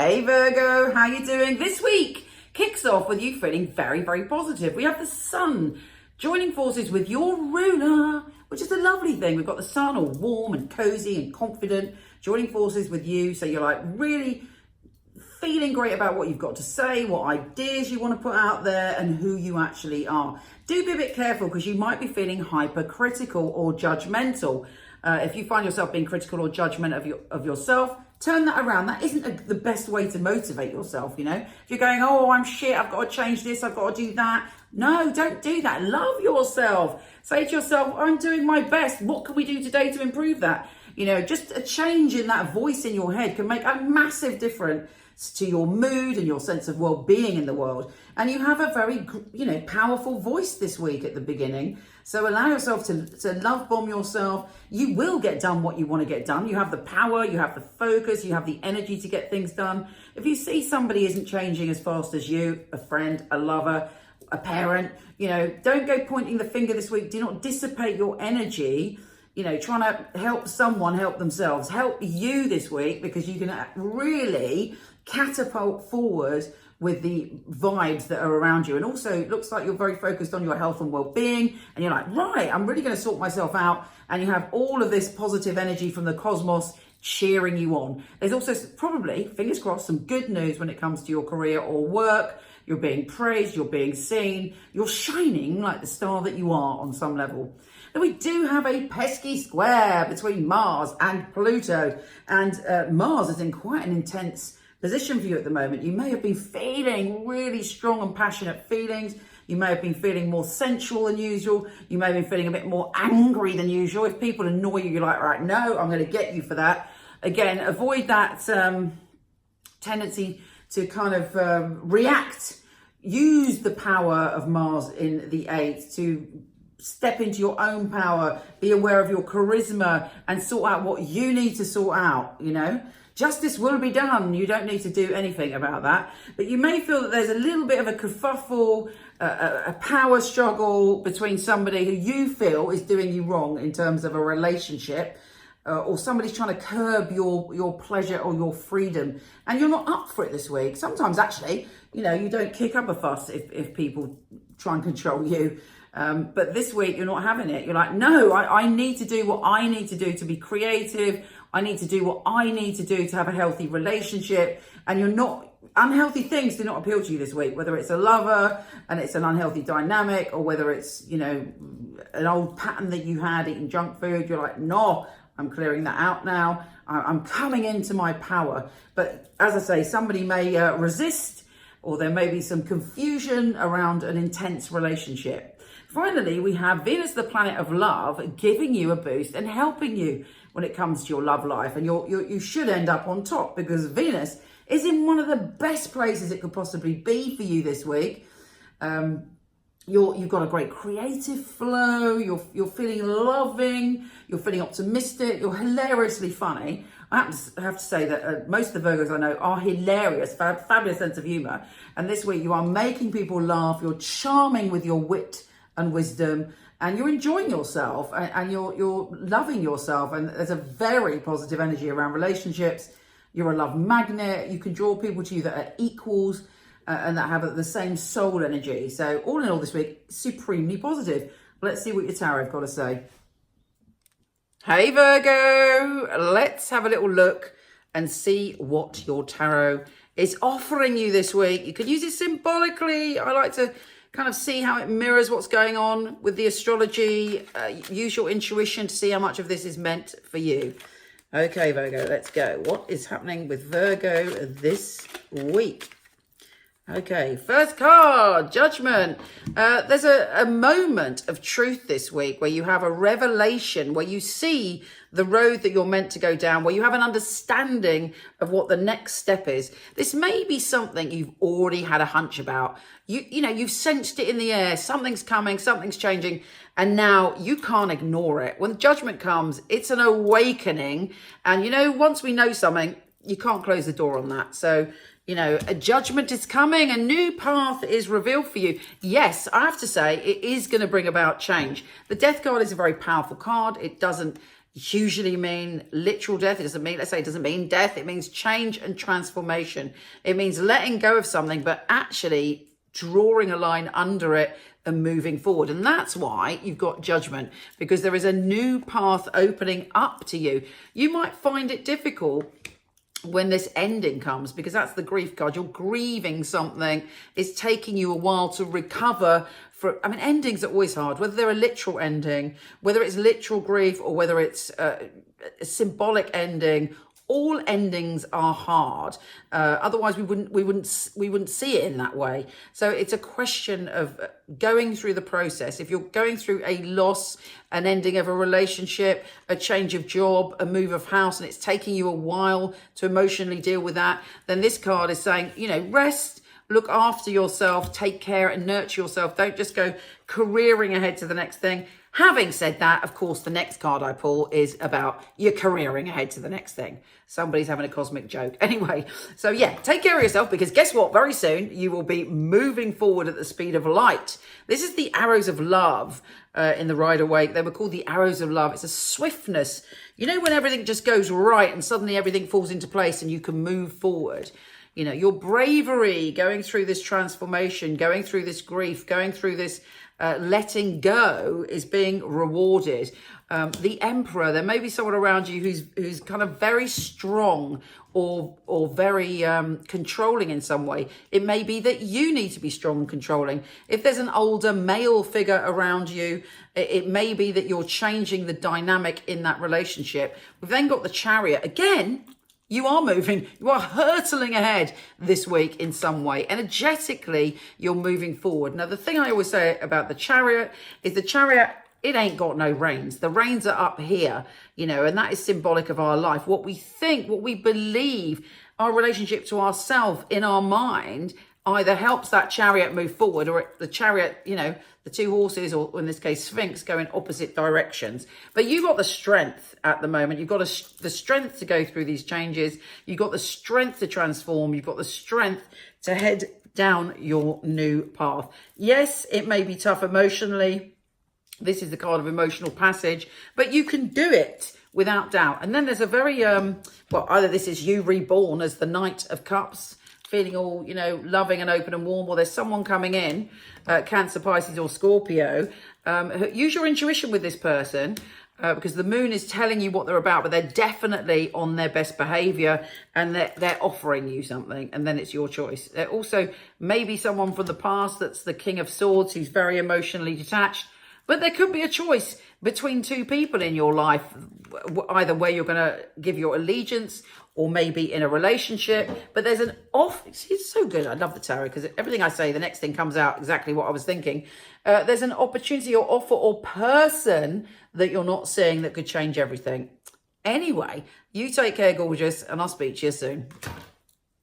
Hey Virgo, how you doing? This week kicks off with you feeling very, very positive. We have the sun joining forces with your ruler, which is a lovely thing. We've got the sun all warm and cozy and confident, joining forces with you. So you're like really feeling great about what you've got to say, what ideas you want to put out there, and who you actually are. Do be a bit careful because you might be feeling hypercritical or judgmental. If you find yourself being critical or judgmental of yourself, turn that around. That isn't the best way to motivate yourself, you know. If you're going, oh, I'm shit, I've got to change this, I've got to do that. No, don't do that. Love yourself. Say to yourself, I'm doing my best. What can we do today to improve that? You know, just a change in that voice in your head can make a massive difference to your mood and your sense of well-being in the world. And you have a very, powerful voice this week at the beginning. So allow yourself to love bomb yourself. You will get done what you want to get done. You have the power, you have the focus, you have the energy to get things done. If you see somebody isn't changing as fast as you, a friend, a lover, a parent, don't go pointing the finger this week. Do not dissipate your energy trying to help someone help themselves. Help you this week because you can really catapult forward with the vibes that are around you. And also it looks like you're very focused on your health and well-being, and you're like, right, I'm really going to sort myself out. And you have all of this positive energy from the cosmos cheering you on. There's also probably, fingers crossed, some good news when it comes to your career or work. You're being praised, you're being seen, you're shining like the star that you are on some level. Then we do have a pesky square between Mars and Pluto, and Mars is in quite an intense position for you at the moment. You may have been feeling really strong and passionate feelings. You may have been feeling more sensual than usual. You may have been feeling a bit more angry than usual. If people annoy you, you're like, right, no, I'm going to get you for that. Again, avoid that tendency to kind of react. Use the power of Mars in the 8th to step into your own power, be aware of your charisma and sort out what you need to sort out, Justice will be done. You don't need to do anything about that. But you may feel that there's a little bit of a kerfuffle, a power struggle between somebody who you feel is doing you wrong in terms of a relationship, or somebody's trying to curb your pleasure or your freedom, and you're not up for it this week. Sometimes actually, you don't kick up a fuss if people try and control you. But this week you're not having it. You're like, no, I need to do what I need to do to be creative. I need to do what I need to do to have a healthy relationship. And unhealthy things do not appeal to you this week, whether it's a lover and it's an unhealthy dynamic, or whether it's, an old pattern that you had eating junk food. You're like, no, I'm clearing that out now. I'm coming into my power. But as I say, somebody may resist, or there may be some confusion around an intense relationship. Finally, we have Venus, the planet of love, giving you a boost and helping you when it comes to your love life. And you should end up on top because Venus is in one of the best places it could possibly be for you this week. You've got a great creative flow. You're feeling loving. You're feeling optimistic. You're hilariously funny. I have to say that most of the Virgos I know are hilarious, fabulous sense of humor. And this week you are making people laugh. You're charming with your wit and wisdom, and you're enjoying yourself, and you're loving yourself. And there's a very positive energy around relationships. You're a love magnet. You can draw people to you that are equals and that have the same soul energy. So all in all this week, supremely positive. Let's see what your tarot have got to say. Hey Virgo, let's have a little look and see what your tarot is offering you this week. You can use it symbolically. I like to kind of see how it mirrors what's going on with the astrology. Use your intuition to see how much of this is meant for you. Okay, Virgo, let's go. What is happening with Virgo this week? Okay, first card, Judgment. There's a moment of truth this week where you have a revelation, where you see the road that you're meant to go down, where you have an understanding of what the next step is. This may be something you've already had a hunch about. You've sensed it in the air. Something's coming, something's changing, and now you can't ignore it. When judgment comes, it's an awakening. And once we know something, you can't close the door on that. So, You know, a judgment is coming, a new path is revealed for you. Yes, I have to say, it is going to bring about change. The Death card is a very powerful card. It doesn't usually mean literal death. It doesn't mean, let's say it doesn't mean death. It means change and transformation. It means letting go of something, but actually drawing a line under it and moving forward. And that's why you've got Judgment, because there is a new path opening up to you. You might find it difficult when this ending comes, because that's the grief card. You're grieving something. It's taking you a while to recover from, I mean, endings are always hard, whether they're a literal ending, whether it's literal grief, or whether it's a symbolic ending. All endings are hard. Otherwise, we wouldn't see it in that way. So it's a question of going through the process. If you're going through a loss, an ending of a relationship, a change of job, a move of house, and it's taking you a while to emotionally deal with that, then this card is saying, you know, rest, look after yourself, take care and nurture yourself. Don't just go careering ahead to the next thing. Having said that, of course, the next card I pull is about you're careering ahead to the next thing. Somebody's having a cosmic joke. Anyway, so yeah, take care of yourself, because guess what? Very soon you will be moving forward at the speed of light. This is the arrows of love in the Rider-Waite. They were called the arrows of love. It's a swiftness. You know, when everything just goes right and suddenly everything falls into place and you can move forward. You know, your bravery going through this transformation, going through this grief, going through this letting go is being rewarded. The Emperor, there may be someone around you who's kind of very strong or very controlling in some way. It may be that you need to be strong and controlling. If there's an older male figure around you, it may be that you're changing the dynamic in that relationship. We've then got the Chariot. Again, you are moving, you are hurtling ahead this week in some way. Energetically, you're moving forward. Now, the thing I always say about the Chariot is the Chariot, it ain't got no reins. The reins are up here, you know, and that is symbolic of our life. What we think, what we believe, our relationship to ourselves in our mind either helps that Chariot move forward, or the Chariot, you know, the two horses, or in this case, Sphinx, go in opposite directions. But you've got the strength at the moment. You've got the strength to go through these changes. You've got the strength to transform. You've got the strength to head down your new path. Yes, it may be tough emotionally. This is the card of emotional passage, but you can do it without doubt. And then there's a very, well, either this is you reborn as the Knight of Cups, feeling all, you know, loving and open and warm, or there's someone coming in, Cancer, Pisces or Scorpio. Use your intuition with this person, because the moon is telling you what they're about, but they're definitely on their best behavior, and they're offering you something, and then it's your choice. They're also maybe someone from the past that's the King of Swords, who's very emotionally detached. But there could be a choice between two people in your life, either where you're going to give your allegiance, or maybe in a relationship. But there's an off. It's so good. I love the tarot, because everything I say, the next thing comes out exactly what I was thinking. There's an opportunity or offer or person that you're not seeing that could change everything. Anyway, you take care, gorgeous, and I'll speak to you soon.